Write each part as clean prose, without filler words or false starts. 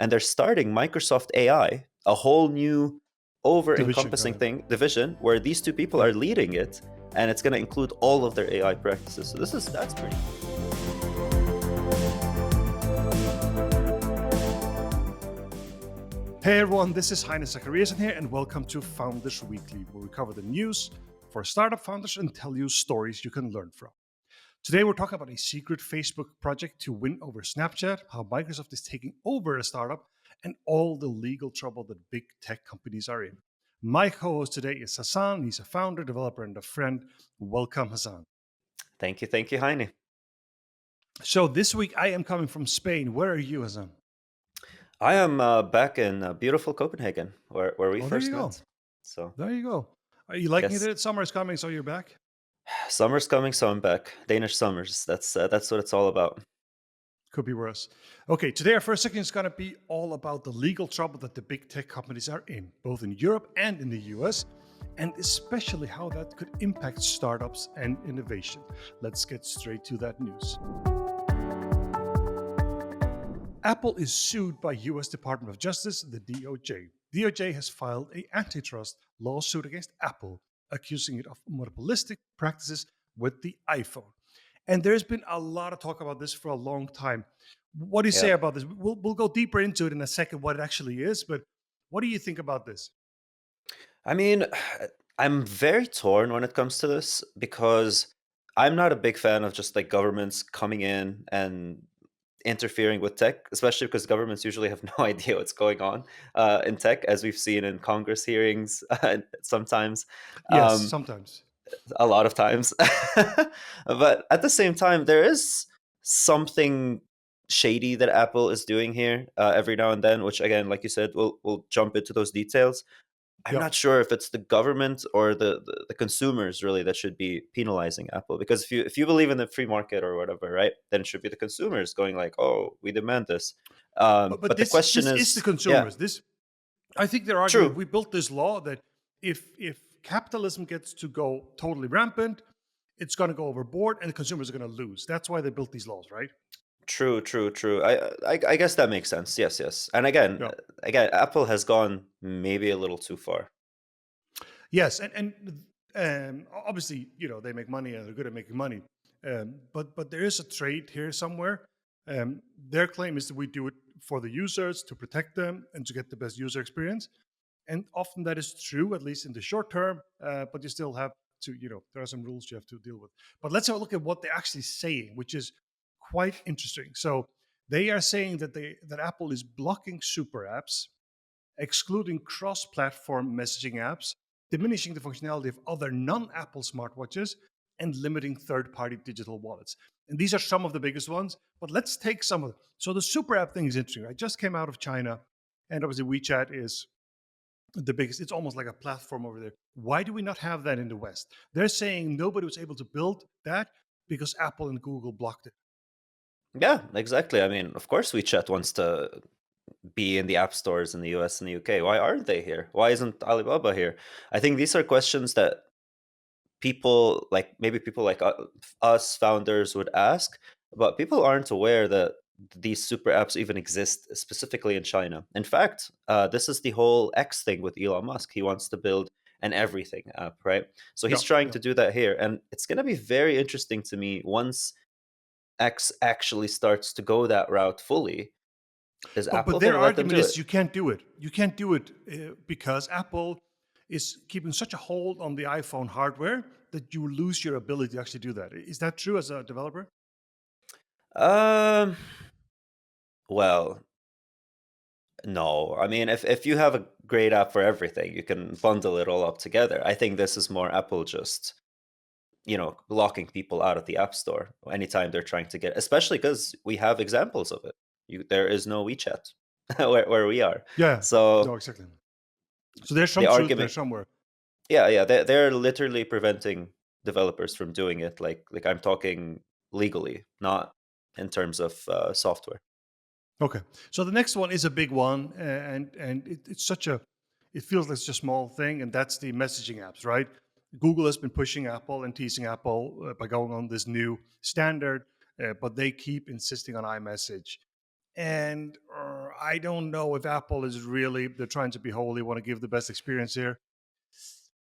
and they're starting Microsoft AI, a whole new over-encompassing division where these two people are leading it, and it's going to include all of their AI practices. So that's pretty cool. Hey everyone, this is Heini and Zachariassen here, and welcome to Founders Weekly, where we cover the news for startup founders and tell you stories you can learn from. Today we're talking about a secret Facebook project to win over Snapchat, how Microsoft is taking over a startup, and all the legal trouble that big tech companies are in. My co-host today is Hassan. He's a founder, developer, and a friend. Welcome, Hassan. Thank you, Heini. So this week I am coming from Spain. Where are you, Hassan? I am back in beautiful Copenhagen, where we first met. So there you go. Are you liking it? Summer is coming, so you're back? Summer's coming, so I'm back. Danish summers. That's what it's all about. Could be worse. Okay, today our first section is going to be all about the legal trouble that the big tech companies are in, both in Europe and in the US, and especially how that could impact startups and innovation. Let's get straight to that news. Apple is sued by US Department of Justice, the DOJ. DOJ has filed an antitrust lawsuit against Apple, accusing it of monopolistic practices with the iPhone. And there's been a lot of talk about this for a long time. What do you say about this? We'll go deeper into it in a second, what it actually is, but what do you think about this? I mean, I'm very torn when it comes to this because I'm not a big fan of just like governments coming in and interfering with tech, especially because governments usually have no idea what's going on in tech, as we've seen in Congress hearings sometimes. Yes, sometimes. A lot of times. But at the same time, there is something shady that Apple is doing here every now and then, which again, like you said, we'll jump into those details. I'm not sure if it's the government or the consumers really that should be penalizing Apple, because if you believe in the free market or whatever, right, then it should be the consumers going like, oh, we demand this. But the question is the consumers. This, I think they're arguing we built this law that if capitalism gets to go totally rampant, it's going to go overboard and the consumers are going to lose. That's why they built these laws, right? True. I guess that makes sense. Yes. And again, Apple has gone maybe a little too far. Yes, and obviously, they make money and they're good at making money. But there is a trade here somewhere. Their claim is that we do it for the users, to protect them and to get the best user experience. And often that is true, at least in the short term, but you still have to, there are some rules you have to deal with. But let's have a look at what they're actually saying, which is quite interesting. So they are saying that that Apple is blocking super apps, excluding cross-platform messaging apps, diminishing the functionality of other non-Apple smartwatches, and limiting third-party digital wallets. And these are some of the biggest ones, but let's take some of them. So the super app thing is interesting. I just came out of China, and obviously WeChat is the biggest. It's almost like a platform over there. Why do we not have that in the West? They're saying nobody was able to build that because Apple and Google blocked it. Yeah, exactly. I mean, of course WeChat wants to be in the app stores in the US and the UK. Why aren't they here? Why isn't Alibaba here? I think these are questions that people like us founders would ask, but people aren't aware that these super apps even exist specifically in China. In fact, this is the whole X thing with Elon Musk. He wants to build an everything app, right? So he's trying to do that here. And it's going to be very interesting to me once X actually starts to go that route fully. But their argument is you can't do it. You can't do it because Apple is keeping such a hold on the iPhone hardware that you lose your ability to actually do that. Is that true as a developer? Well, no. I mean, if you have a great app for everything, you can bundle it all up together. I think this is more Apple just, locking people out of the App Store anytime they're trying to get, especially because we have examples of it. There is no WeChat where we are. Yeah. So no, exactly. So there's some truth there somewhere. Yeah. They're literally preventing developers from doing it. Like I'm talking legally, not in terms of software. Okay. So the next one is a big one, and it's it feels like such a small thing, and that's the messaging apps, right? Google has been pushing Apple and teasing Apple by going on this new standard, but they keep insisting on iMessage. And I don't know if Apple is really, they're trying to be holy, want to give the best experience here.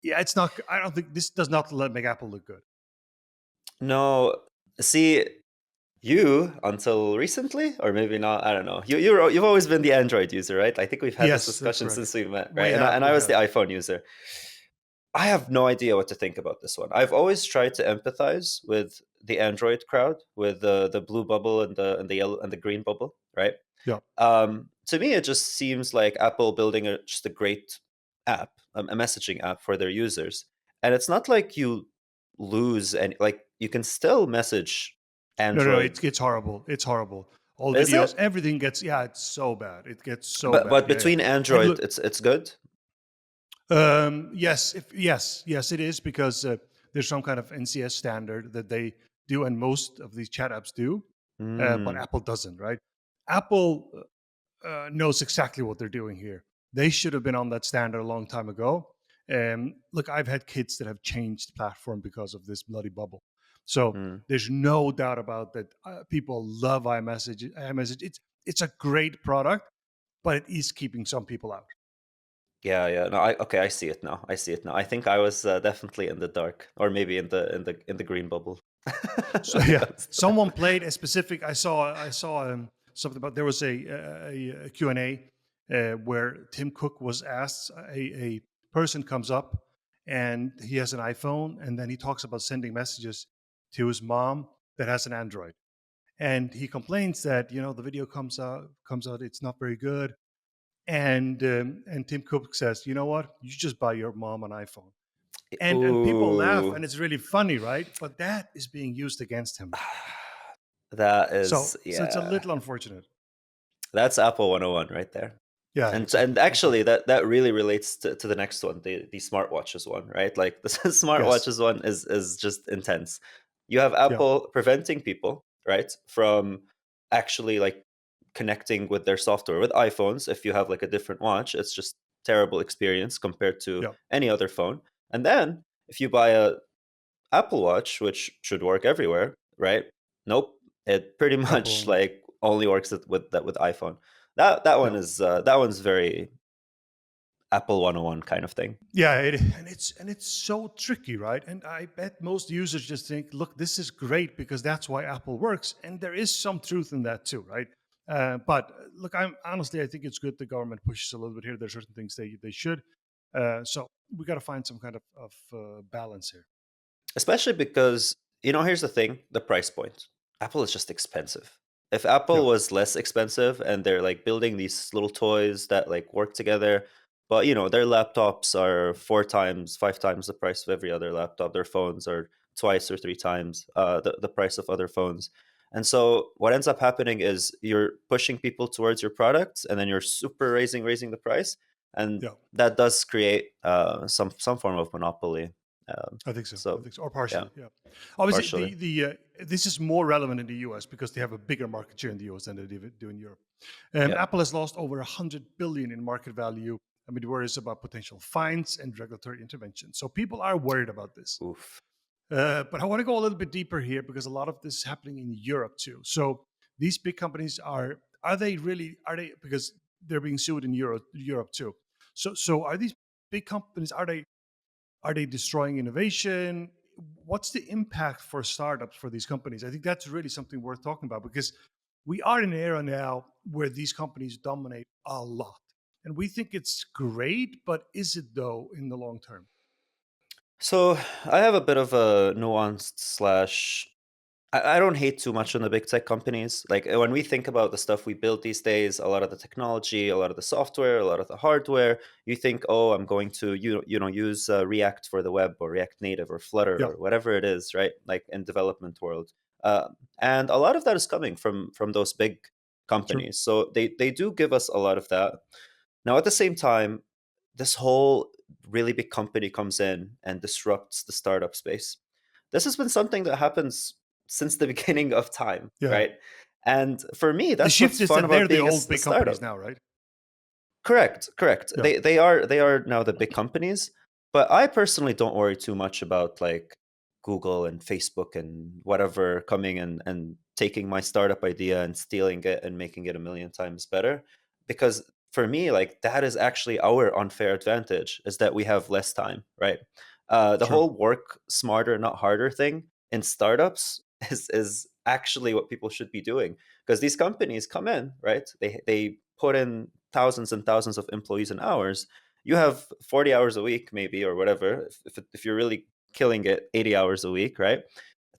Yeah, it's not, I don't think this does not make Apple look good. No, see, you until recently, or maybe not. I don't know. You've always been the Android user, right? I think we've had this Yes, that's discussion correct. since we met, We right? have, And we I was have. the iPhone user. I have no idea what to think about this one. I've always tried to empathize with the Android crowd, with the blue bubble and the yellow and the green bubble, right? Yeah. To me, it just seems like Apple building just a great app, a messaging app for their users, and it's not like you lose any. Like you can still message No, no, Android. it's horrible. It's horrible. All Is it? videos, everything gets, yeah, it's so bad. It gets so But bad. Yeah, yeah. between And Android, look, it's good. yes, yes, it is because there's some kind of NCS standard that they do, and most of these chat apps do, but Mm, Apple doesn't, right? Apple knows exactly what they're doing here. They should have been on that standard a long time ago. Look, I've had kids that have changed platform because of this bloody bubble. So mm. there's no doubt about that. People love iMessage. iMessage. It's a great product, but it is keeping some people out. Yeah, yeah. No, okay. I see it now. I see it now. I think I was definitely in the dark, or maybe in the green bubble So when it yeah, comes to that. someone played a specific. I saw something about, there was a Q&A where Tim Cook was asked. A person comes up and he has an iPhone, and then he talks about sending messages to his mom that has an Android, and he complains that the video comes out, it's not very good, and Tim Cook says, you know what, you just buy your mom an iPhone. And people laugh, Ooh, and it's really funny, right? But that is being used against him. that So is, so it's a yeah. little unfortunate. That's Apple 101 right there. Yeah, And exactly, actually, exactly. that really relates to the next one, the smartwatches one, right? Like the Yes. smartwatches one is just intense. You have Yeah. Apple preventing people, right, from actually like connecting with their software with iPhones. If you have like a different watch, it's just terrible experience compared to Yeah. any other phone. And then if you buy a Apple Watch, which should work everywhere, right? Nope, it pretty Apple much only. like only works with iPhone. That one Yeah. is that one's very Apple 101 kind of thing. Yeah, and it's so tricky, right? And I bet most users just think, look, this is great because that's why Apple works, and there is some truth in that too, right? But look, I think it's good the government pushes a little bit here. There's certain things they should. So we got to find some kind of balance here. Especially because, here's the thing, the price point. Apple is just expensive. If Yeah. Apple was less expensive and they're like building these little toys that like work together, but their laptops are 4 times, 5 times the price of every other laptop. Their phones are twice or 3 times the price of other phones. And so what ends up happening is you're pushing people towards your products and then you're super raising the price. And Yeah. that does create some form of monopoly. Um, I think so. I so think so, or yeah, partially. Yeah. Obviously, partially. the this is more relevant in the U.S. because they have a bigger market share in the U.S. than they do in Europe. Yeah. Apple has lost over 100 billion in market value amid worries about potential fines and regulatory intervention. So people are worried about this. Oof. But I want to go a little bit deeper here because a lot of this is happening in Europe too. So these big companies are they really, are they, because they're being sued in Europe too. So are these big companies, are they destroying innovation? What's the impact for startups for these companies? I think that's really something worth talking about because we are in an era now where these companies dominate a lot. And we think it's great, but is it though in the long term? So I have a bit of a nuanced slash. I don't hate too much on the big tech companies. Like when we think about the stuff we build these days, a lot of the technology, a lot of the software, a lot of the hardware, you think, oh, I'm going to use React for the web or React Native or Flutter Yeah, or whatever it is, right? Like in development world, and a lot of that is coming from those big true. companies. So they do give us a lot of that. Now at the same time, this whole really big company comes in and disrupts the startup space. This has been something that happens since the beginning of time, Yeah. right? And for me, The that's what's shift is fun that they're about the being a, old a big companies startup. now, right? Correct, correct. Yeah. They are now the big companies, but I personally don't worry too much about like Google and Facebook and whatever coming and taking my startup idea and stealing it and making it a million times better because for me, like, that is actually our unfair advantage, is that we have less time, right? The Sure. whole work smarter, not harder thing in startups is actually what people should be doing, because these companies come in, right? They put in thousands and thousands of employees and hours. You have 40 hours a week, maybe, or whatever. If you're really killing it, 80 hours a week, right?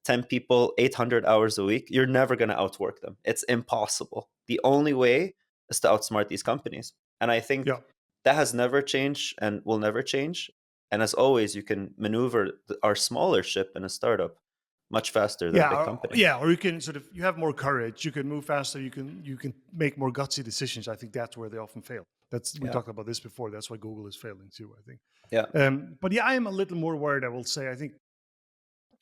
10 people, 800 hours a week, you're never going to outwork them. It's impossible. The only way is to outsmart these companies. And I think Yeah. that has never changed and will never change. And as always, you can maneuver our smaller ship in a startup much faster than a big company. Or you can sort of, you have more courage, you can move faster, you can make more gutsy decisions. I think that's where they often fail. We Yeah. talked about this before. That's why Google is failing too, I think. Yeah. But yeah, I am a little more worried, I will say. I think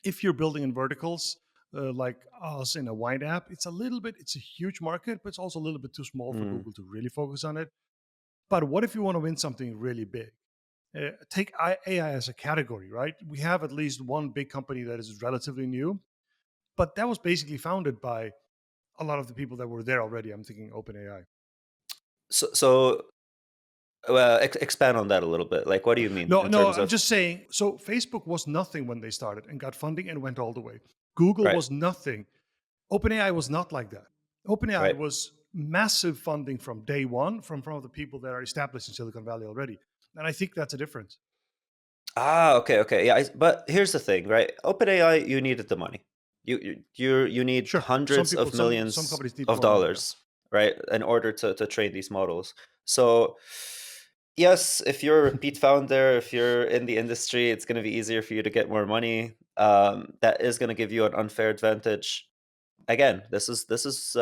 if you're building in verticals like us in a wine app, it's a huge market, but it's also a little bit too small for Mm. Google to really focus on it. But what if you want to win something really big? Take AI as a category, right? We have at least one big company that is relatively new, but that was basically founded by a lot of the people that were there already. I'm thinking OpenAI. So well, expand on that a little bit. Like, what do you mean No, in no, terms I'm of, just saying. So Facebook was nothing when they started and got funding and went all the way. Google right, was nothing. OpenAI was not like that. OpenAI right? was massive funding from day one from the people that are established in Silicon Valley already. And I think that's a difference. Okay, okay, yeah. But here's the thing, right? OpenAI, you needed the money. You need Sure, some hundreds people, of some millions companies need of more money. Yeah, dollars, right, in order to train these models. So yes, if you're a repeat founder, if you're in the industry, it's going to be easier for you to get more money. That is going to give you an unfair advantage. Again, this is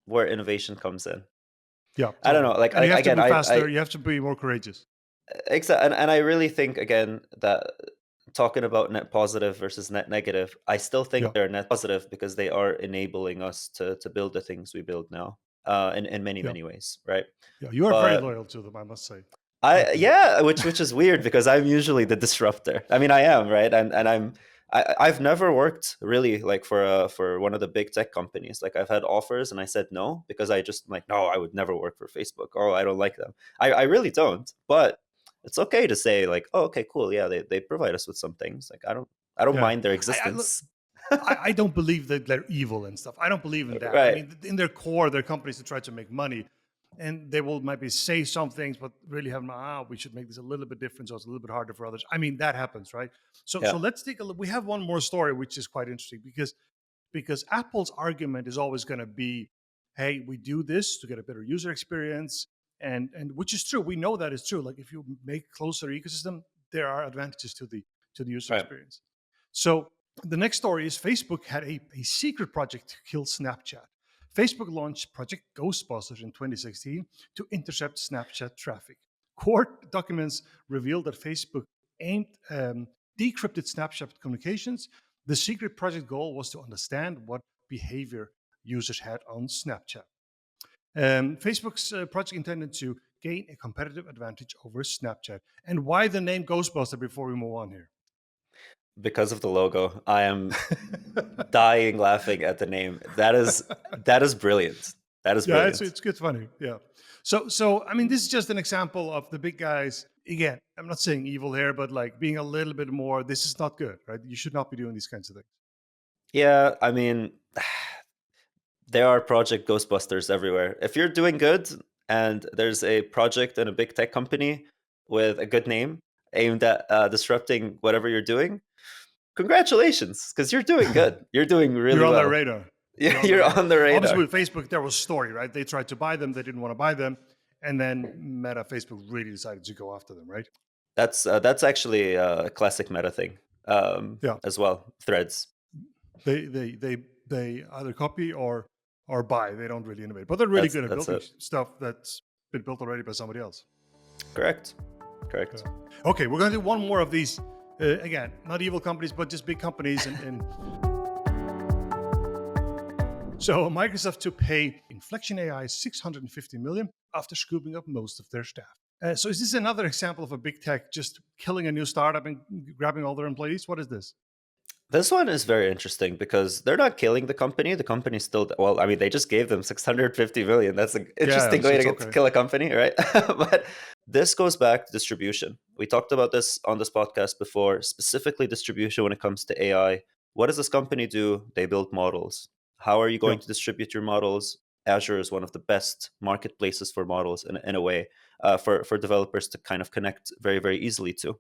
where innovation comes in. yeah, I don't know, totally. like, And you have to again, move I faster. You have to be more courageous. exactly, and I really think, again, that talking about net positive versus net negative, I still think Yeah, they're net positive because they are enabling us to build the things we build now, in many yeah, many ways, right? yeah. You are very But loyal to them, I must say. I, But yeah, which is weird because I'm usually the disruptor. I mean, I am, right, and I've never worked really, like, for one of the big tech companies. Like, I've had offers and I said no because I just, like, no, I would never work for Facebook. Oh, I don't like them. I really don't. But it's okay to say, like, oh, okay, cool, yeah, they provide us with some things. Like, I don't yeah, mind their look, existence. I don't believe that they're evil and stuff. I don't believe in that. I Right. mean, in their core, they're companies that try to make money, and they will maybe say some things, but really have we should make this a little bit different, so it's a little bit harder for others. I mean, that happens, right? So Yeah. let's take a look. We have one more story, which is quite interesting because Apple's argument is always going to be, hey, we do this to get a better user experience, and which is true. We know that is true. Like if you make closer ecosystem, there are advantages to the user Right. experience. So the next story is Facebook had a secret project to kill Snapchat. Facebook launched Project Ghostbusters in 2016 to intercept Snapchat traffic. Court documents revealed that Facebook aimed decrypted Snapchat communications. The secret project goal was to understand what behavior users had on Snapchat. Facebook's project intended to gain a competitive advantage over Snapchat. And why the name Ghostbuster before we move on here? Because of the logo, I am dying laughing at the name. That is brilliant. That is Yeah, brilliant. it's good funny. Yeah. So I mean, this is just an example of the big guys. Again, I'm not saying evil here, but like being a little bit more. This is not good, right? You should not be doing these kinds of things. Yeah, I mean, there are Project Ghostbusters everywhere. If you're doing good and there's a project in a big tech company with a good name aimed at disrupting whatever you're doing, congratulations, because you're doing good. You're doing You're really on their well. radar. You're on their You're radar. on the Obviously, radar. with Facebook, there was a story, right? They tried to buy them. They didn't want to buy them, and then Meta, Facebook really decided to go after them, right? That's actually a classic meta thing, Yeah. as well. Threads. They either copy or buy. They don't really innovate, but they're really That's good at that's building it. stuff that's been built already by somebody else. Correct. Yeah. Correct. Okay, we're going to do one more of these. Again, not evil companies, but just big companies. And so Microsoft to pay Inflection AI 650 million after scooping up most of their staff. So is this another example of a big tech just killing a new startup and grabbing all their employees? What is this? This one is very interesting because they're not killing the company. The company's still, well, I mean, they just gave them 650 million. That's an Yeah, interesting so way to it's get to okay. kill a company, right? But this goes back to distribution. We talked about this on this podcast before, specifically distribution when it comes to AI. What does this company do? They build models. How are you Yeah, going to distribute your models? Azure is one of the best marketplaces for models in a way, for developers to kind of connect very, very easily to.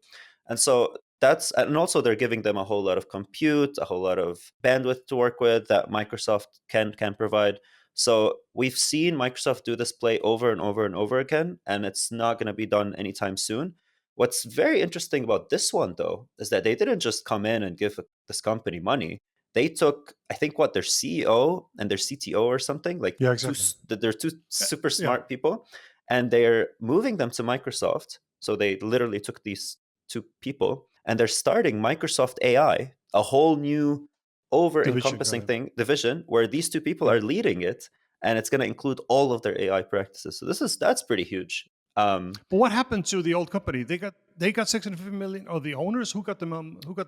And so that's, and also they're giving them a whole lot of compute, a whole lot of bandwidth to work with that Microsoft can provide. So we've seen Microsoft do this play over and over and over again, and it's not going to be done anytime soon. What's very interesting about this one, though, is that they didn't just come in and give this company money. They took, I think, what, their CEO and their CTO or something, like yeah, exactly. they're two Uh, super yeah, smart people, and they're moving them to Microsoft. So they literally took these two people and they're starting Microsoft AI, a whole new over division kind encompassing of. thing division where these two people Yeah. are leading it, and it's going to include all of their AI practices. So that's pretty huge. But what happened to the old company? They got 650 million. Or the owners who got the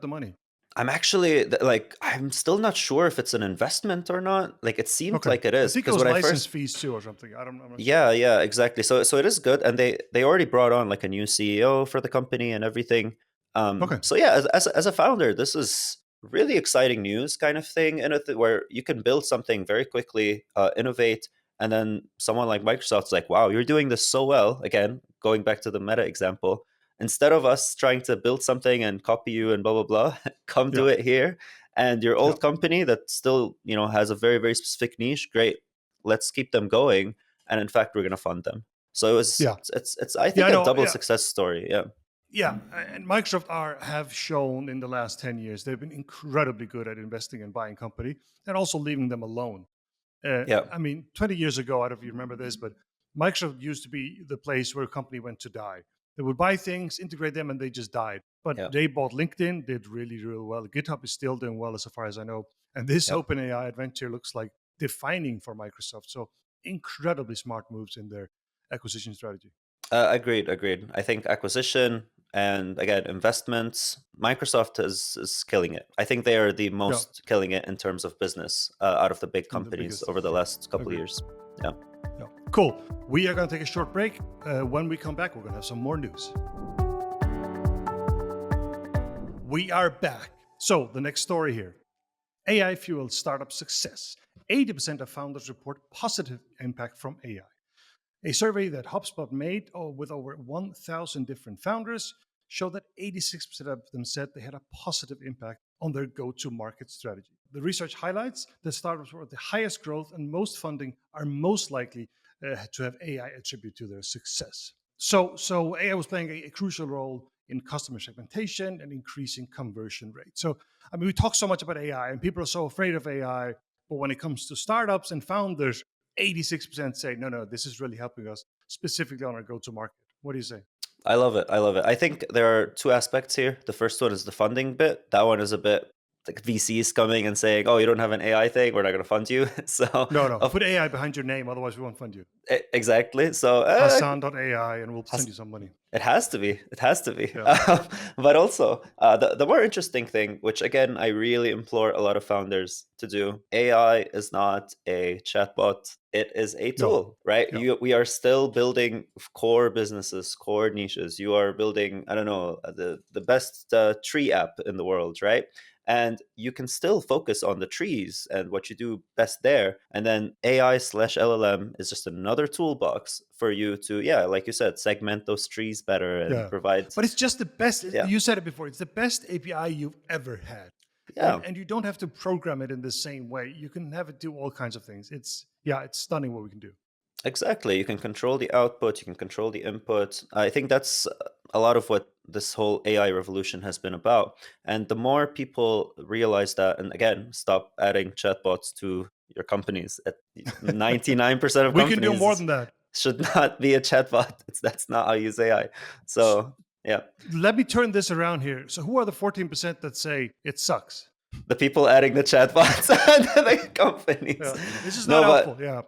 money? I'm actually like, I'm still not sure if it's an investment or not. Like, it seemed Okay, like it I is think it because was when I license first, fees too or something. I'm not sure. yeah, exactly. So it is good, and they already brought on like a new CEO for the company and everything. Okay, So yeah, as a founder, this is really exciting news kind of thing, and where you can build something very quickly, innovate, and then someone like Microsoft's like, wow, you're doing this so well. Again, going back to the Meta example, instead of us trying to build something and copy you and blah blah blah, come yeah, do it here. And your yeah, old company that still has a very very specific niche, great. Let's keep them going, and in fact we're going to fund them. So yeah, it's I yeah. think I a know. double Yeah, success story. Yeah. yeah. And Microsoft have shown in the last 10 years they've been incredibly good at investing and buying company and also leaving them alone. Yeah. I mean, 20 years ago, I don't know if you remember this, but Microsoft used to be the place where a company went to die. They would buy things, integrate them, and they just died. But Yeah. they bought LinkedIn, did really, really well. GitHub is still doing well, as far as I know. And this Yeah. OpenAI adventure looks like defining for Microsoft. So incredibly smart moves in their acquisition strategy. Agreed. I think acquisition and again investments, Microsoft is killing it. I think they are the Yeah, most killing it in terms of business, out of the big and the companies biggest. over the last couple of Agreed. years. Yeah. Yeah. Cool. We are going to take a short break. When we come back, we're going to have some more news. We are back. So, the next story here. AI fueled startup success. 80% of founders report positive impact from AI. A survey that HubSpot made with over 1,000 different founders showed that 86% of them said they had a positive impact on their go to market strategy. The research highlights that startups with the highest growth and most funding are most likely to have AI attribute to their success. So AI was playing a crucial role in customer segmentation and increasing conversion rate. So, I mean, we talk so much about AI and people are so afraid of AI, but when it comes to startups and founders, 86% say, no, this is really helping us specifically on our go to market. What do you say? I love it. I love it. I think there are two aspects here. The first one is the funding bit. That one is a bit like VCs coming and saying, "Oh, you don't have an AI thing, we're not going to fund you." So, No, of put AI behind your name, otherwise we won't fund you. exactly. So, Hassan.ai and we'll send has you some money. it has to be. It has to be. Yeah, But also, the more interesting thing, which again, I really implore a lot of founders to do, AI is not a chatbot. It is a no, tool, right? yeah, We are still building core businesses, core niches. You are building, I don't know, the best tree app in the world, right? And you can still focus on the trees and what you do best there. And then AI/LLM is just another toolbox for you to, yeah, like you said, segment those trees better and yeah. provide. But it's just the best. Yeah. You said it before. It's the best API you've ever had, Yeah. and you don't have to program it in the same way. You can have it do all kinds of things. It's stunning what we can do. Exactly. You can control the output, you can control the input. I think that's a lot of what this whole AI revolution has been about. And the more people realize that, and again, stop adding chatbots to your companies. At 99% of We can do more companies than that. should not be a chatbot. That's not how you use AI. So, yeah. Let me turn this around here. So, who are the 14% that say it sucks? The people adding the chatbots to the companies. Yeah, this is not No, helpful. but Yeah,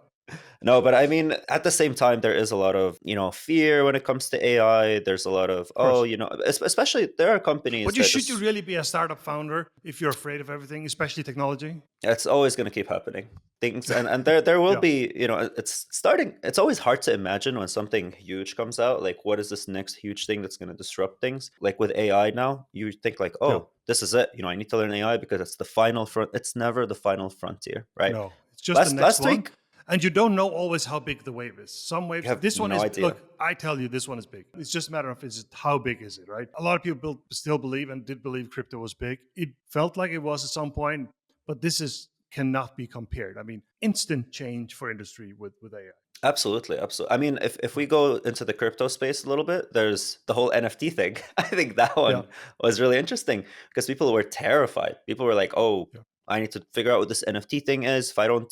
No, but I mean, at the same time, there is a lot of, fear when it comes to AI. There's a lot of, Of course. especially there are companies But you that should you just, really be a startup founder if you're afraid of everything, especially technology? it's always going to keep happening. Things, and there will Yeah, be, it's always hard to imagine when something huge comes out. Like, what is this next huge thing that's going to disrupt things? Like with AI now, you think like, yeah. oh, this is it. I need to learn AI because it's the final front. It's never the final frontier, right? No, it's just the next Last one. week, And you don't know always how big the wave is. Some you waves, have this one no is, idea. look, I tell you, this one is big. It's just a matter of how big is it, right? A lot of people still believe and did believe crypto was big. It felt like it was at some point, but this is cannot be compared. I mean, instant change for industry with AI. Absolutely, absolutely. I mean, if we Right. go into the crypto space a little bit, there's the whole NFT thing. I think that Yeah, one was really interesting because people were terrified. People were like, "Oh, yeah. I need to figure out what this NFT thing is. If I don't,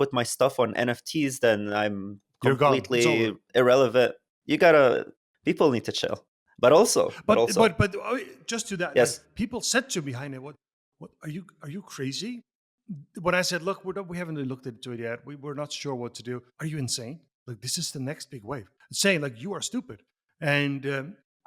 put my stuff on NFTs, then I'm You're gone. It's completely over. irrelevant." You gotta. People need to chill, but also, Just to that, like yes, people said to me, Heine, what are you crazy? When I said, look, we haven't really looked into it yet. We're not sure what to do. Are you insane? Like, this is the next big wave. Saying, like, you are stupid. And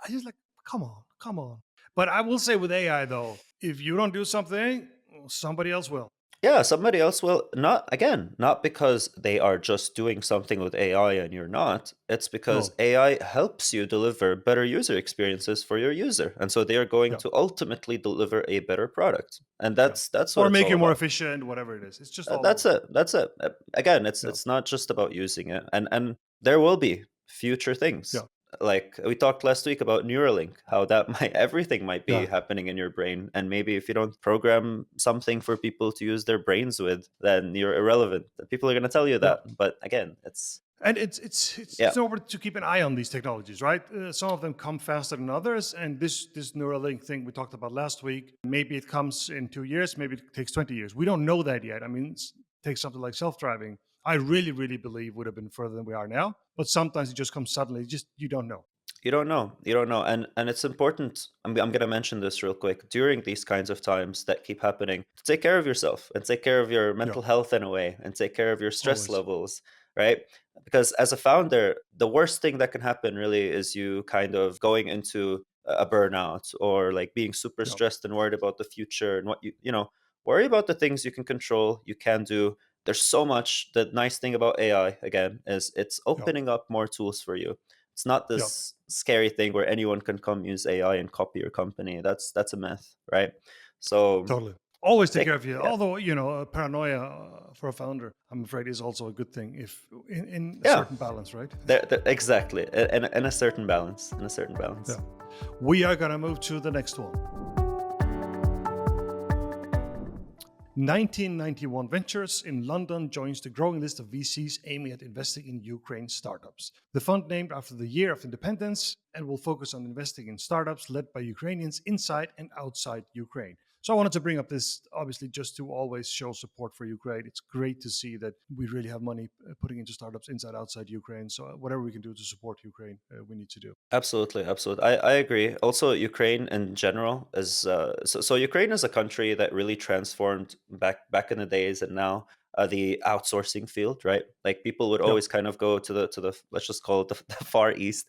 I just like, come on, come on. But I will say with AI, though, if you don't do something, somebody else will. yeah, somebody else will. Not because they are just doing something with AI and you're not. It's because No. AI helps you deliver better user experiences for your user. And so they are going Yeah. to ultimately deliver a better product. And Yeah. that's what Or it's make all you more about. efficient, whatever it is. It's just all That's over. it. That's it. Again, Yeah. it's not just about using it. And there will be future things. Yeah. Like we talked last week about Neuralink, how that might everything might be Yeah. happening in your brain. And maybe if you don't program something for people to use their brains with, then you're irrelevant. People are gonna tell you Yeah. that. But again, it's And it's yeah. over to keep an eye on these technologies, right? Some of them come faster than others, and this Neuralink thing we talked about last week, maybe it comes in 2 years, maybe it takes 20 years. We don't know that yet. I mean, take something like self-driving. I really believe would have been further than we are now, but sometimes it just comes suddenly. Just you don't know. You don't know. You don't know. And it's important. I'm going to mention this real quick. During these kinds of times that keep happening, to take care of yourself and take care of your Yeah, mental health in a way and take care of your stress always. levels, right? Because as a founder, the worst thing that can happen really is you kind of going into a burnout or like being super Yeah, stressed and worried about the future and what worry about the things you can control, you can do. There's so much. The nice thing about AI, again, is it's yeah, opening up more tools for you. It's not yeah. this scary thing where anyone can come use AI and copy your company. That's a myth, right? So Totally. Always take care take of you. yeah, Although paranoia for a founder, I'm afraid, is also a good thing if in a yeah. certain balance, right? Exactly. In a certain balance. In a certain Yeah. balance. We are gonna move to the next one. 1991 Ventures in London joins the growing list of VCs aiming at investing in Ukraine startups. The fund, named after the year of independence, and will focus on investing in startups led by Ukrainians inside and outside Ukraine. So I wanted to bring up this, obviously, just to always show support for Ukraine. It's great to see that we really have money putting into startups inside, outside Ukraine. So whatever we can do to support Ukraine, we need to do. Absolutely, absolutely. I agree. Also, Ukraine in general is so Ukraine is a country that really transformed back in the days and now the outsourcing field, right? Like people would Yeah, always kind of go to the let's just call it the Far East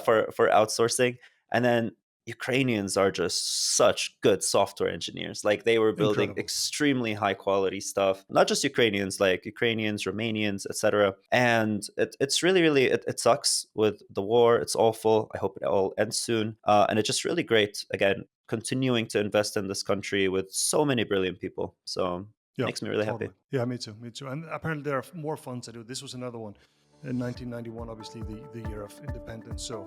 for outsourcing, and then Ukrainians are just such good software engineers. Like they were building incredible. extremely high quality stuff. Not just Ukrainians, like Ukrainians, Romanians, etc. And it's really it sucks with the war. It's awful. I hope it all ends soon. And it's just really great again continuing to invest in this country with so many brilliant people. So Yeah, makes me really happy. totally. Yeah, me too. Me too. And apparently there are more funds to do. This was another one. In 1991, obviously the year of independence. So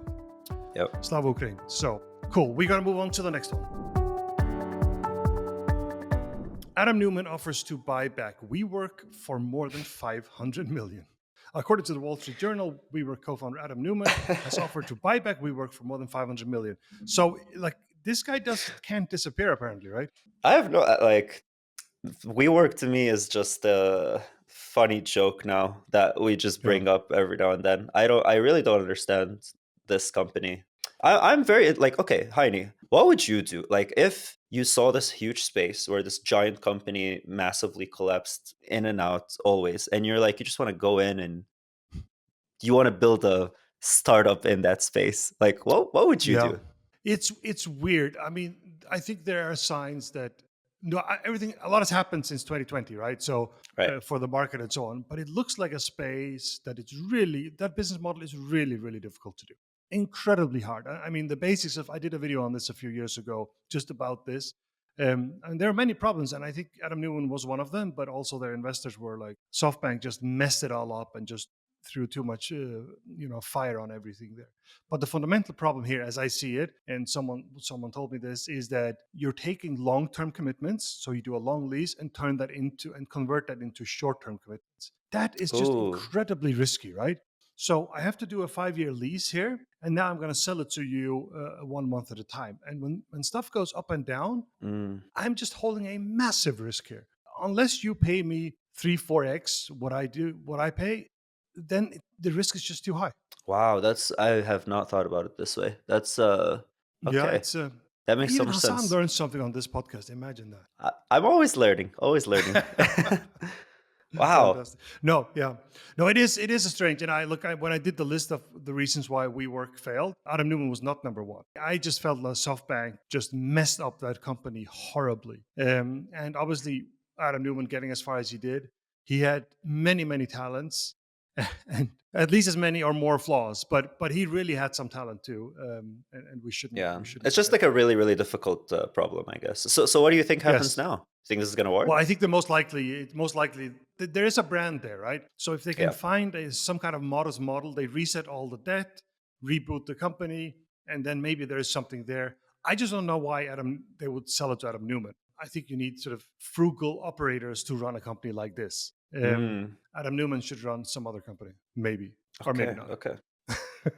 Yep. Slava Ukraine. So cool. We're gonna move on to the next one. Adam Neumann offers to buy back WeWork for more than 500 million. According to the Wall Street Journal, WeWork co-founder Adam Neumann has offered to buy back WeWork for more than 500 million. So, like, this guy can't disappear, apparently, right? I have no like WeWork to me is just a funny joke now that we just Yeah. bring up every now and then. I really don't understand this company. I'm very like, okay, Heini, what would you do? Like, if you saw this huge space where this giant company massively collapsed in and out always, and you're like, you just want to go in and you want to build a startup in that space, like, what would you Yeah, do? it's weird. I mean, I think there are signs that no, everything a lot has happened since 2020, right? So Right. for the market and so on, but it looks like a space that it's really that business model is really difficult to do, incredibly hard. I mean, the basics of I did a video on this a few years ago just about this. And there are many problems, and I think Adam Neumann was one of them. But also, their investors were like SoftBank just messed it all up and just threw too much, fire on everything there. But the fundamental problem here, as I see it, and someone told me this, is that you're taking long-term commitments. So you do a long lease and convert that into short-term commitments. That is just Ooh. incredibly risky, right? So I have to do a 5-year lease here, and now I'm going to sell it to you 1 month at a time. And when stuff goes up and down, Mm. I'm just holding a massive risk here. Unless you pay me 3-4x what I pay, then the risk is just too high. Wow, I have not thought about it this way. That's Yeah, okay. it's That makes so even much Hassan sense. learned something on this podcast. Imagine I'm always learning, always learning. that. Wow. Fantastic. No, yeah, no, it is a strange. And when I did the list of the reasons why WeWork failed, Adam Neumann was not number one. I just felt like SoftBank just messed up that company horribly. And obviously, Adam Neumann getting as far as he did, he had many talents, and at least as many or more flaws. But he really had some talent too, and we shouldn't Yeah, we shouldn't it's just forget like that. a really difficult problem, I guess. So what do you think happens Yes. now? Think this is gonna Well, work? I think most likely there is a brand there, right? So if they can Yeah. find some kind of modest model, they reset all the debt, reboot the company, and then maybe there is something there. I just don't know why they would sell it to Adam Neumann. I think you need sort of frugal operators to run a company like this. Mm, Adam Neumann should run some other company, maybe, or maybe okay. not. Okay.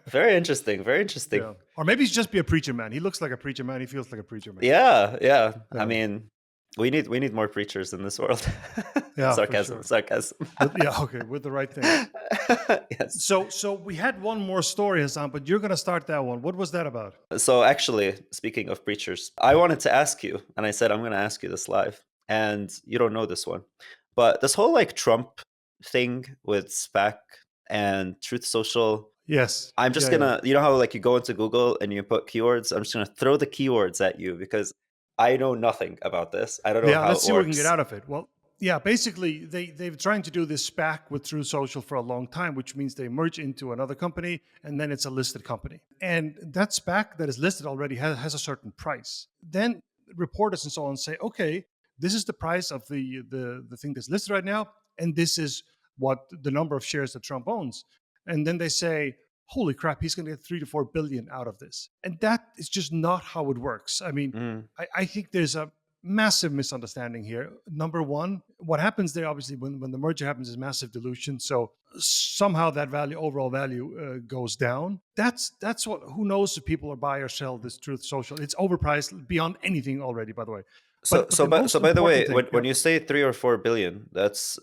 Very interesting. Very interesting. Yeah, or maybe he's just be a preacher man. He looks like a preacher man. He feels like a preacher man. Yeah. Yeah. I Yeah, mean, we need more preachers in this world. yeah, for Sarcasm. sure. Sarcasm. Yeah, okay, with the right things. Yes. So we had one more story, Hassan, but you're going to start that one. What was that about? So actually, speaking of preachers, I wanted to ask you, and I said I'm going to ask you this live, and you don't know this one, but this whole like Trump thing with SPAC and Truth Social. Yes. I'm just Yeah. gonna, you know how like you go into Google and you put keywords. I'm just gonna throw the keywords at you because I know nothing about this. I don't know Yeah. how Let's it see what we can get works. out of it. Well, yeah. Basically, they've trying to do this SPAC with True Social for a long time, which means they merge into another company and then it's a listed company. And that SPAC that is listed already has a certain price. Then reporters and so on say, okay, this is the price of the thing that's listed right now, and this is what the number of shares that Trump owns. And then they say, holy crap, he's going to get 3 to 4 billion out of this. And that is just not how it works. I mean, Mm, I think there's a massive misunderstanding here. Number one, what happens there, obviously, when the merger happens, is massive dilution. So somehow that overall value, goes down. That's what. Who knows if people are buy or sell this Truth Social? It's overpriced beyond anything already, by the way. So But so the but so most by the important way, thing, when you say 3 or 4 billion, that's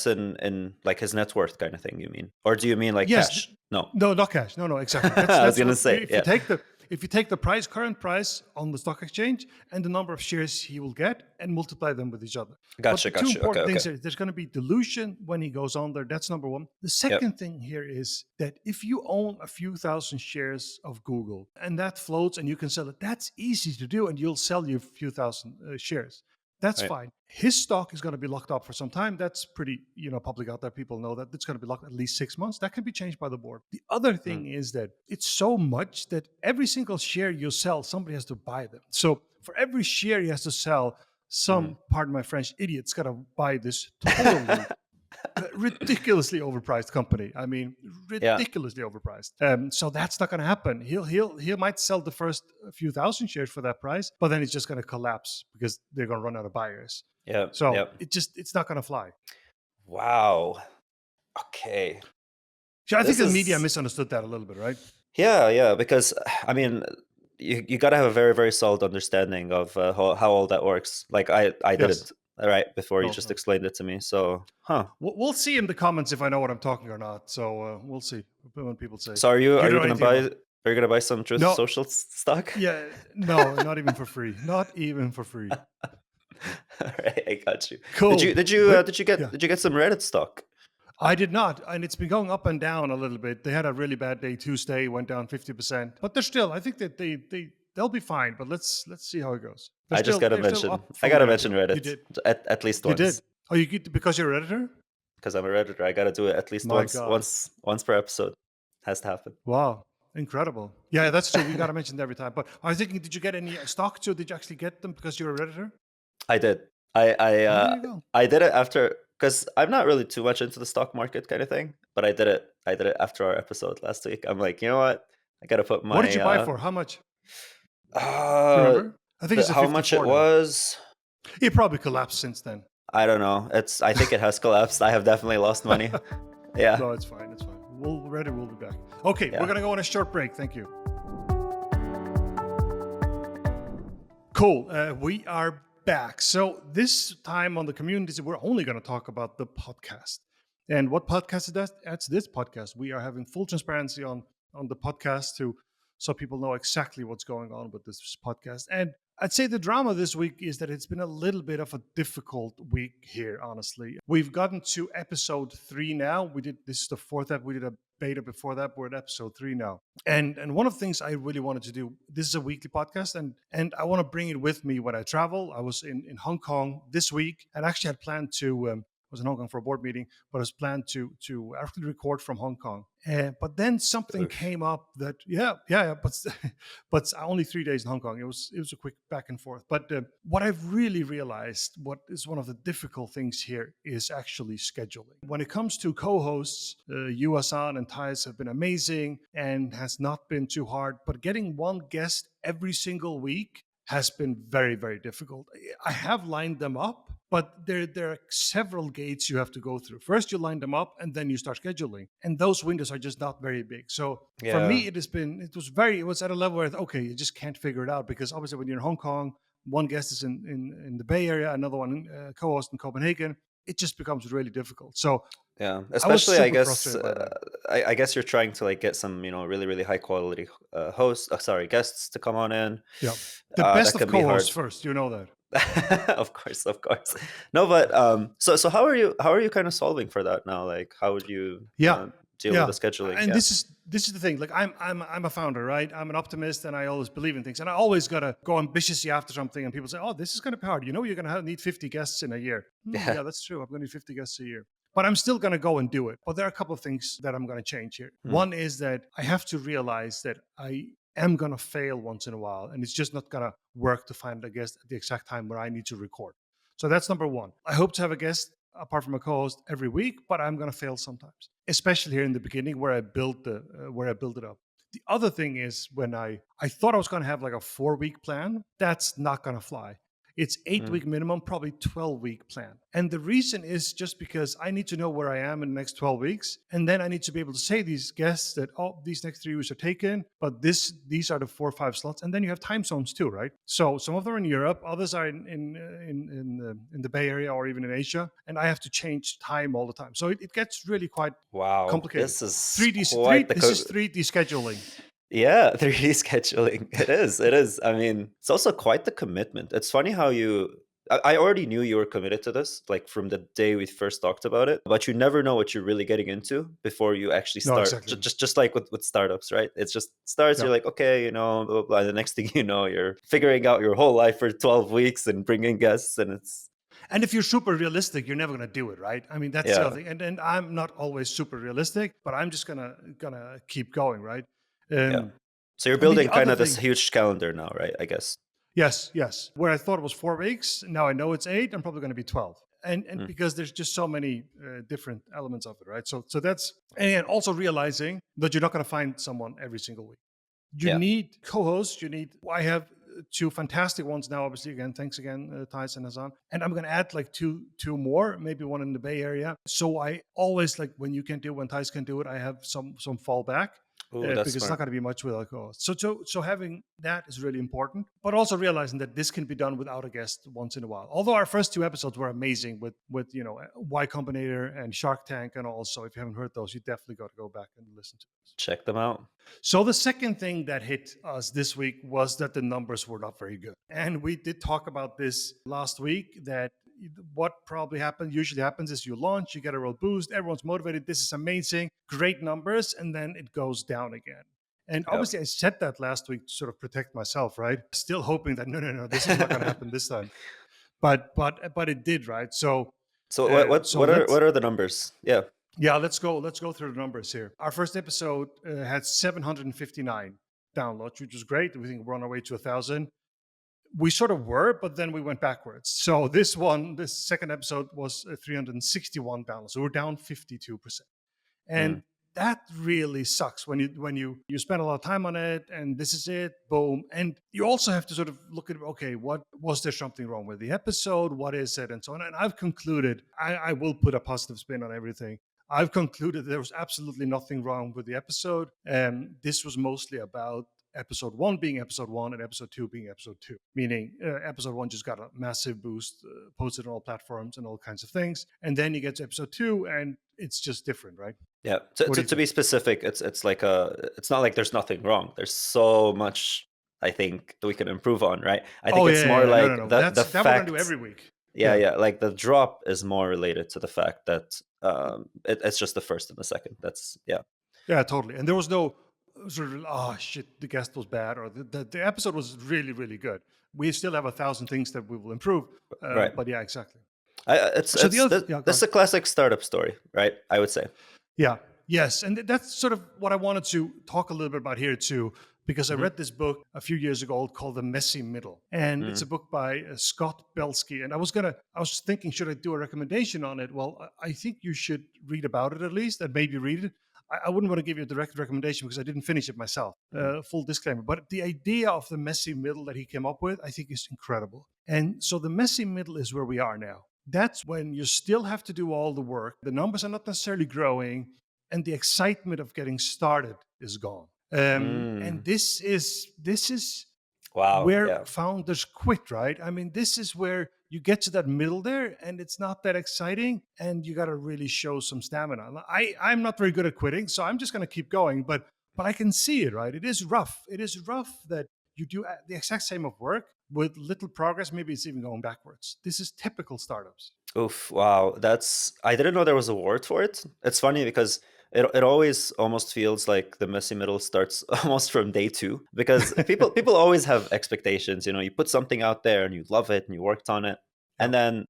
in like his net worth kind of thing, you mean? Or do you mean like yes, cash? No. no, not cash. No, exactly. That's I was that's gonna what say, yeah. if you take the current price on the stock exchange and the number of shares he will get and multiply them with each other. But Gotcha, the two gotcha. Okay, important okay. things are there's going to be dilution when he goes on there. That's number one. The Yep. second thing here is that if you own a few thousand shares of Google and that floats and you can sell it, that's easy to do, and you'll sell you a few thousand shares. That's Right. fine. His stock is going to be locked up for some time. That's pretty, public out there. People know that it's going to be locked at least 6 months. That can be changed by the board. The other Mm, thing is that it's so much that every single share you sell, somebody has to buy them. So for every share he has to sell, mm. pardon my French, idiot's got to buy this totally ridiculously overpriced company. I mean, Yeah. ridiculously overpriced. So that's not going to happen. He might sell the first few thousand shares for that price, but then it's just going to collapse because they're going to run out of buyers. Yeah. So Yeah. it's not going to fly. Wow. Okay. So I think This the media is misunderstood that a little bit, right? yeah, because I mean, you got to have a very solid understanding of how all that works. Like I Yes. didn't, all right, before you No, just no. explained it to me. So, huh. We'll see in the comments if I know what I'm talking or not. So we'll see when people say So are you you are don't you know gonna anything about buy it. Are you gonna buy some Truth No, Social stock? yeah, no, not even for free. Not even for free. All right, I got you. Did you Cool. did you uh, But did you get yeah, did you get some Reddit stock? I did not, and it's been going up and down a little bit. They had a really bad day Tuesday, went down 50%, but they're still. I think that they'll be fine. But let's see how it goes. I just gotta They're still mention. up I from gotta there mention too. You Reddit did, at least you did. once Oh, you get because you're an editor. because I'm a Redditor. I gotta do it at least My once, God. once per episode. Has to happen. Wow. Incredible. Yeah, that's true. We got to mention it every time. But I was thinking, did you get any stocks or did you actually get them because you're a Redditor? I did. I I Oh, there uh, you go. I did it after because I'm not really too much into the stock market kind of thing, but I did it. I did it after our episode last week. I'm like, you know what? I gotta put What did you my buy for? How much? Do you uh remember? I think it's a how much it 54 now. was. It probably collapsed since then. I don't know. I think it has collapsed. I have definitely lost money. Yeah, No, it's fine. It's fine. Reddit will be back. Okay, we're yeah. going to go on a short break. Thank you. Cool. We are back. So this time on the community, we're only going to talk about the podcast. And what podcast is that? That's this podcast. We are having full transparency on the podcast so people know exactly what's going on with this podcast. And I'd say the drama this week is that it's been a little bit of a difficult week here, honestly. We've gotten to episode 3 now. This is the 4th episode. We did a beta before that. We're at episode 3 now. And one of the things I really wanted to do, this is a weekly podcast, and I want to bring it with me when I travel. I was in Hong Kong this week and actually had planned to was in Hong Kong for a board meeting, but it was planned to actually record from Hong Kong. But then something Oof. came up that but only 3 days in Hong Kong. It was a quick back and forth. But what I've really realized, what is one of the difficult things here, is actually scheduling. When it comes to co-hosts, you, Hassan, and Thais have been amazing and has not been too hard. But getting one guest every single week has been very, very difficult. I have lined them up, but there are several gates you have to go through. First, you line them up, and then you start scheduling. And those windows are just not very big. So for Yeah. me, it was at a level where, okay, you just can't figure it out. Because obviously when you're in Hong Kong, one guest is in the Bay Area, another one co-host in Copenhagen. It just becomes really difficult. So Yeah, I was especially super frustrated by that. I guess you're trying to like get some really really high quality guests to come on in. Yeah. The That best of can be hard. co-hosts first, you know that. Of course, of course. No, but so how are you kind of solving for that now? Like, how would you Yeah. deal with Yeah. the scheduling? And Yeah, this is the thing. Like I'm a founder, right? I'm an optimist and I always believe in things. And I always gotta go ambitiously after something. And people say, oh, this is gonna be hard. You know you're gonna need 50 guests in a year. yeah. Yeah, that's true. I'm gonna need 50 guests a year. But I'm still gonna go and do it. But there are a couple of things that I'm gonna change here. Mm. One is that I have to realize that I am gonna fail once in a while, and it's just not gonna work to find a guest at the exact time where I need to record. So that's number one. I hope to have a guest apart from a co-host every week, but I'm going to fail sometimes, especially here in the beginning where I built it up. The other thing is when I thought I was going to have like a 4-week plan, that's not going to fly. It's 8-week minimum, probably 12-week plan. And the reason is just because I need to know where I am in the next 12 weeks. And then I need to be able to say these guests that, oh, these next 3 weeks are taken, but these are the 4 or 5 slots. And then you have time zones too, right? So some of them are in Europe, others are in the Bay Area or even in Asia. And I have to change time all the time. So it gets really quite Wow, complicated. this is 3D, this is 3D scheduling. Yeah, 3D scheduling. It is. It is. I mean, it's also quite the commitment. It's funny how I already knew you were committed to this, like from the day we first talked about it, but you never know what you're really getting into before you actually No, start. exactly. Just like with startups, right? It's just starts, Yeah. you're like, okay, blah, blah, blah. The next thing you know, you're figuring out your whole life for 12 weeks and bringing guests, and it's, And if you're super realistic, you're never going to do it, right? I mean, that's the yeah, other thing. And I'm not always super realistic, but I'm just gonna keep going, right? yeah. So you're I mean, building the kind other of this thing, huge calendar now, right? I guess. yes. Where I thought it was 4 weeks, now I know it's 8. I'm probably going to be 12, and Mm. because there's just so many different elements of it, right? So that's, and also realizing that you're not going to find someone every single week. You Yeah. need co-hosts. I have 2 fantastic ones now, obviously. Again, thanks again, Thais and Hassan. And I'm going to add like two more, maybe one in the Bay Area. So I always, like, when you can do it, when Thais can do it, I have some fallback. Oh, that's because it's not smart. going to be much without cost. So having that is really important, but also realizing that this can be done without a guest once in a while. Although our first two episodes were amazing with Y Combinator and Shark Tank and all. So if you haven't heard those, you definitely got to go back and listen to those. Check them out. So the second thing that hit us this week was that the numbers were not very good. And we did talk about this last week, that what probably usually happens is you launch, you get a real boost, everyone's motivated, this is amazing, great numbers, and then it goes down again. And obviously I said that last week to sort of protect myself, right? Still hoping that no, this is not going to happen this time. But it did, right? So what are the numbers? yeah, let's go through the numbers here. Our first episode had 759 downloads, which was great. We think we're on our way to 1,000. We sort of were, but then we went backwards. So this second episode was 361 downloads. So we're down 52%. And that really sucks when you spend a lot of time on it and this is it, boom. And you also have to sort of look at, okay, what was there something wrong with the episode? What is it? And so on. And I've concluded, I will put a positive spin on everything. I've concluded there was absolutely nothing wrong with the episode. This was mostly about episode 1 being episode 1 and episode 2 being episode 2, meaning episode 1 just got a massive boost, posted on all platforms and all kinds of things. And then you get to episode 2 and it's just different, right? Yeah. To be specific, it's like it's not like there's nothing wrong. There's so much I think that we can improve on, right? I think it's more like no. the That fact. we're gonna do every week. Yeah. Like the drop is more related to the fact that it's just the first and the second. That's Yeah, totally. And there was no sort of, oh shit, the guest was bad, or the episode was really, really good. We still have 1,000 things that we will improve. right. But yeah, exactly. This is a classic startup story, right? I would say. Yeah. Yes. And that's sort of what I wanted to talk a little bit about here too, because I read this book a few years ago called The Messy Middle. And it's a book by Scott Belsky. And I was thinking, should I do a recommendation on it? Well, I think you should read about it at least, and maybe read it. I wouldn't want to give you a direct recommendation because I didn't finish it myself. Full disclaimer. But the idea of the messy middle that he came up with, I think is incredible. And so the messy middle is where we are now. That's when you still have to do all the work. The numbers are not necessarily growing, and the excitement of getting started is gone. And this is where founders quit, right? I mean, this is where you get to that middle there and it's not that exciting and you got to really show some stamina. I'm not very good at quitting, so I'm just going to keep going, but I can see it, right? It is rough. It is rough that you do the exact same of work with little progress. Maybe it's even going backwards. This is typical startups. Oof, wow. I didn't know there was a word for it. It's funny because it always almost feels like the messy middle starts almost from day 2, because people always have expectations. You put something out there and you love it and you worked on it. And then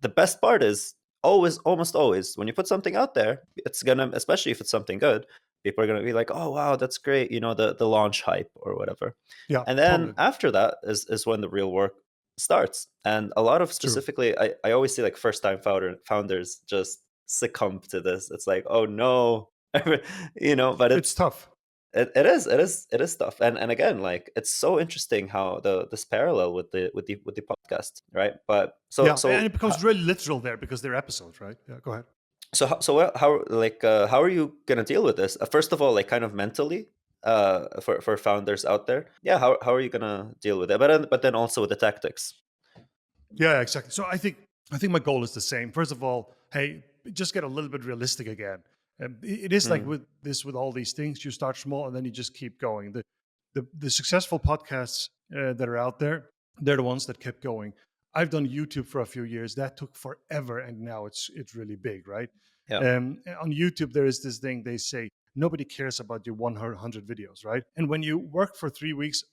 the best part is almost always, when you put something out there, it's gonna, especially if it's something good, people are gonna be like, oh wow, that's great, the launch hype or whatever. Yeah. And then totally. after that is when the real work starts. And a lot of specifically, I always see like first time founders just succumb to this. It's like, oh no, but it's tough. It is tough. And again, like, it's so interesting how this parallel with the podcast, right? But so and it becomes really literal there because they're episodes, right? Yeah, go ahead. How are you gonna deal with this? First of all, like, kind of mentally, for founders out there, how are you gonna deal with it? But then also with the tactics. Yeah, exactly. So I think my goal is the same. First of all, hey, just get a little bit realistic again. It is like with all these things, you start small and then you just keep going. The successful podcasts that are out there, they're the ones that kept going. I've done YouTube for a few years. That took forever, and now it's really big, right? Yeah. On YouTube, there is this thing they say, nobody cares about your 100 videos, right? And when you work for 3 weeks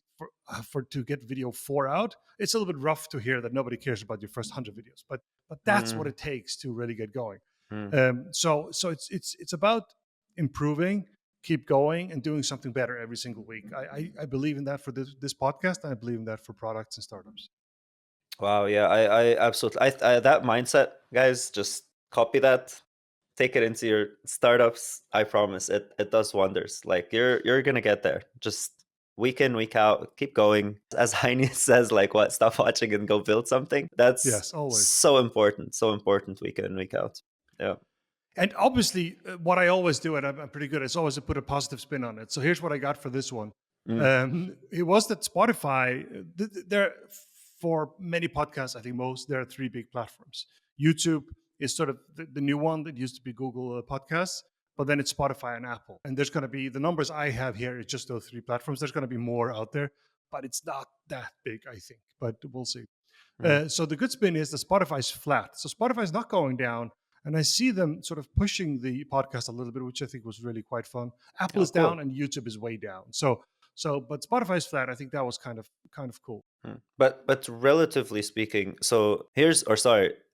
to get video 4 out, it's a little bit rough to hear that nobody cares about your first 100 videos. But that's what it takes to really get going. So it's about improving, keep going, and doing something better every single week. I believe in that for this podcast, and I believe in that for products and startups. Wow, yeah, I absolutely, I that mindset, guys, just copy that, take it into your startups. I promise it does wonders. Like, you're gonna get there. Just week in, week out, keep going. As Heini says, like, what, stop watching and go build something. That's Yes, always. so important week in, week out. Yeah. And obviously, what I always do, and I'm pretty good, is always to put a positive spin on it. So here's what I got for this one. It was that Spotify, there for many podcasts, I think most, there are three big platforms. YouTube is sort of the new one that used to be Google Podcasts, but then it's Spotify and Apple. And there's going to be, the numbers I have here is just those three platforms. There's going to be more out there, but it's not that big, I think. But we'll see. So the good spin is that Spotify is flat. So Spotify is not going down. And I see them sort of pushing the podcast a little bit, which I think was really quite fun. Apple is down and YouTube is way down. But Spotify is flat. I think that was kind of cool. But relatively speaking,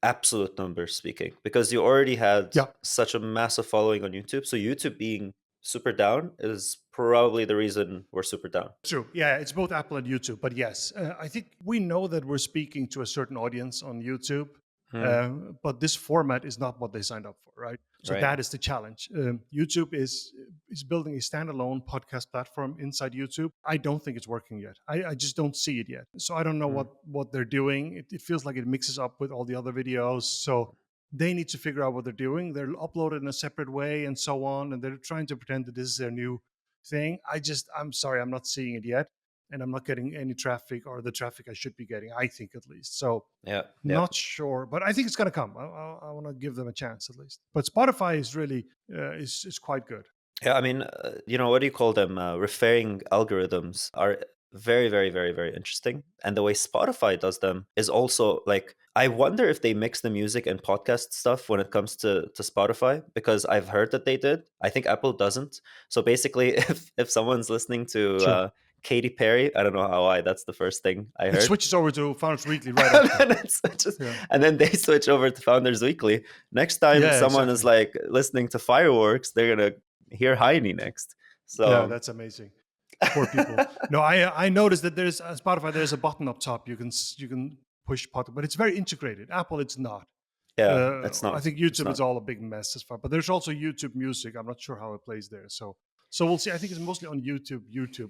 absolute numbers speaking, because you already had such a massive following on YouTube. So YouTube being super down is probably the reason we're super down. True. Yeah, it's both Apple and YouTube. But yes, I think we know that we're speaking to a certain audience on YouTube. But this format is not what they signed up for, right? So that is the challenge. YouTube is building a standalone podcast platform inside YouTube. I don't think it's working yet. I just don't see it yet. So I don't know what they're doing. It feels like it mixes up with all the other videos. So they need to figure out what they're doing. They're uploaded in a separate way and so on. And they're trying to pretend that this is their new thing. I'm sorry, I'm not seeing it yet. And I'm not getting any traffic, or the traffic I should be getting, I think, at least. So not sure, but I think it's going to come. I want to give them a chance at least. But Spotify is really is quite good. Yeah, I mean, what do you call them? Referring algorithms are very, very, very, very interesting. And the way Spotify does them is also like, I wonder if they mix the music and podcast stuff when it comes to Spotify, because I've heard that they did. I think Apple doesn't. So basically, if someone's listening to Katy Perry, I don't know why that's the first thing I heard. It switches over to Founders Weekly right after. And then they switch over to Founders Weekly. Next time someone is like listening to Fireworks, they're going to hear Heini next. So yeah, that's amazing. Poor people. No, I noticed that there's Spotify, there's a button up top. You can push podcast, but it's very integrated. Apple, it's not. Yeah, it's not. I think YouTube is all a big mess as far, but there's also YouTube Music. I'm not sure how it plays there. So we'll see. I think it's mostly on YouTube.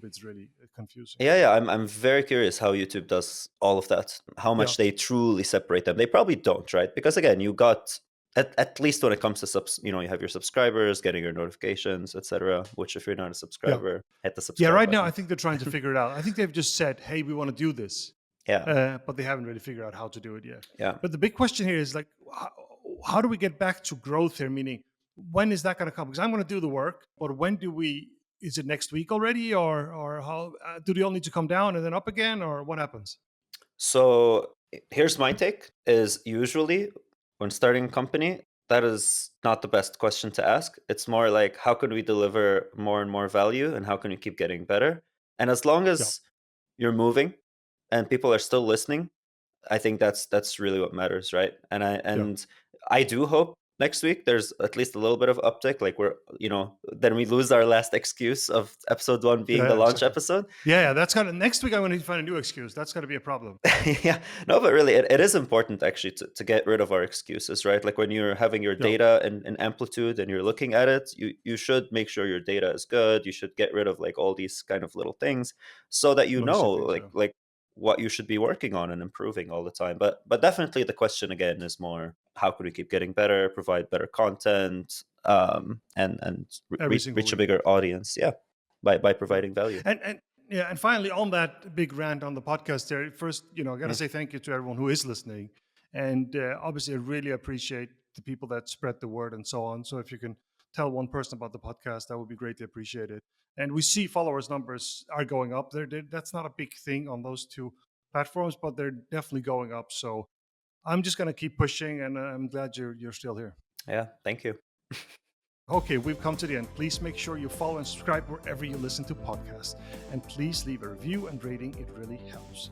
It's really confusing. Yeah. I'm very curious how YouTube does all of that. How much they truly separate them. They probably don't, right? Because again, you got at least when it comes to you have your subscribers, getting your notifications, etc. Which, if you're not a subscriber, hit the subscribe. Yeah, right button. now I think they're trying to figure it out. I think they've just said, "Hey, we want to do this." Yeah. But they haven't really figured out how to do it yet. Yeah. But the big question here is like, how do we get back to growth here? Meaning, when is that going to come? Because I'm going to do the work, but when do we? Is it next week already, or how do they all need to come down and then up again, or what happens? So here's my take: is usually when starting a company, that is not the best question to ask. It's more like, how can we deliver more and more value, and how can we keep getting better? And as long as you're moving and people are still listening, I think that's really what matters, right? And I do hope next week there's at least a little bit of uptick, like then we lose our last excuse of episode 1 being the launch episode. Yeah, that's kind of next week. I want to find a new excuse. That's going to be a problem. Yeah, no, but really it is important actually to get rid of our excuses, right? Like when you're having your data in amplitude and you're looking at it, you should make sure your data is good. You should get rid of like all these kind of little things so that like what you should be working on and improving all the time. But definitely the question again is more, how could we keep getting better, provide better content, and reach a bigger audience? Yeah, by providing value. And finally, on that big rant on the podcast there, first, I got to say thank you to everyone who is listening. And obviously, I really appreciate the people that spread the word and so on. So if you can tell one person about the podcast, that would be greatly appreciated. And we see followers numbers are going up. That's not a big thing on those two platforms, but they're definitely going up. So I'm just going to keep pushing, and I'm glad you're still here. Yeah, thank you. Okay, we've come to the end. Please make sure you follow and subscribe wherever you listen to podcasts. And please leave a review and rating. It really helps.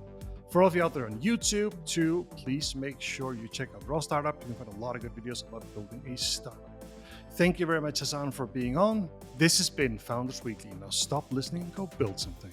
For all of you out there on YouTube too, please make sure you check out Raw Startup. You can find a lot of good videos about building a startup. Thank you very much, Hassan, for being on. This has been Founders Weekly. Now stop listening and go build something.